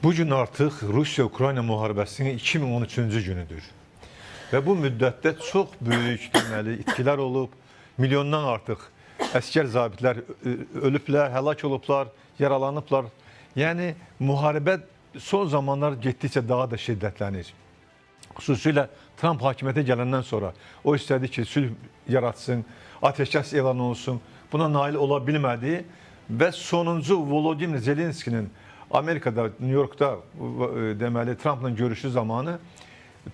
Bugün artıq Rusiya-Ukrayna müharibəsinin 2013-cü günüdür. Və bu müddətdə çox böyük deməli itkilər olub, milyondan artıq əskər zabitlər ölüblər, həlak olublar, yaralanıblar. Yəni müharibə son zamanlar getdikcə daha da şiddətlənir. Xüsusilə Trump hakimiyyətə gələndən sonra o istədi ki, sülh yaratsın, atəşkəs elan olunsun. Buna nail ola bilmədi və sonuncu Volodymyr Zelenskinin Amerikada, New Yorkda deməli Trumpla görüşü zamanı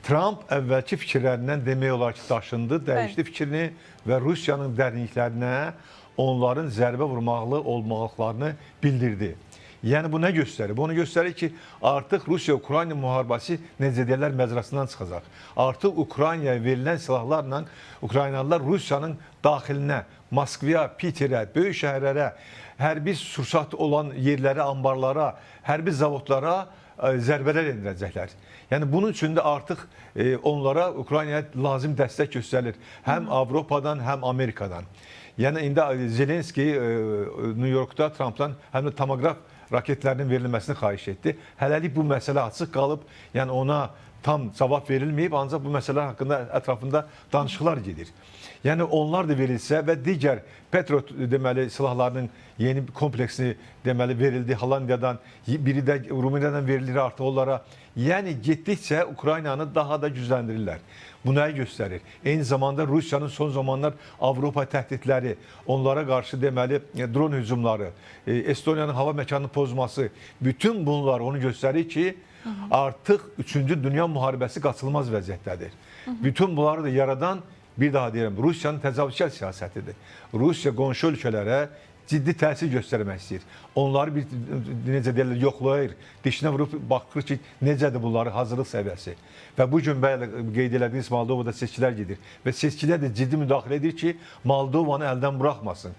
Trump əvvəlki fikirlərindən demək olar ki, daşındı, dəyişdi fikrini və Rusiyanın dərinliklərinə onların zərbə vurmaqlı olmalıqlarını bildirdi. Yəni bu nə göstərir? Bu onu göstərir ki, artıq Rusiya-Ukrayna müharibəsi necə deyirlər məcrasından çıxacaq. Artıq Ukraynaya verilən silahlarla Ukraynalılar Rusiyanın daxilinə, Moskvaya, Piterə, böyük şəhərlərə, hərbi sursat olan yerlərə, ambarlara, hərbi zavodlara zərbələr endirəcəklər. Yəni bunun üçün də artıq onlara Ukraynaya lazım dəstək göstərilir. Həm Avropadan, həm Amerikadan. Yəni indi Zelenski New Yorkda Trumpdan həm də tomoqraf raketlərinin verilməsini xahiş etdi. Hələlik bu məsələ açıq qalıb, yəni ona tam cavab verilməyib, ancaq bu məsələ haqqında ətrafında danışıqlar gedir. Yəni onlar da verilsə və digər Patriot deməli silahlarının yeni kompleksini deməli verildi Hollandiyadan, biri də Rumıniyadan verilir artıq onlara. Yəni getdikcə Ukraynanı daha da gücləndirirlər. Bu nəyi göstərir? Eyni zamanda Rusiyanın son zamanlar Avropa təhdidləri, onlara qarşı deməli dron hücumları, Estoniyanın hava məkanını pozması, bütün bunlar onu göstərir ki, artıq 3-cü Dünya müharibəsi qaçılmaz vəziyyətdədir. Bütün bunları da yaradan, bir daha deyirəm, Rusiyanın təcavüzkar siyasətidir. Rusiya qonşu ölkələrə ciddi təsir göstərmək istəyir. Onları bir, necə deyirlər, yoxlayır, dişinə vurub baxır ki, necədir bunları hazırlıq səviyyəsi. Və bu gün bəli qeyd elədiyiniz Moldovada seçkilər gedir. Və seçkilər də ciddi müdaxilə edir ki, Moldovanı əldən buraxmasın.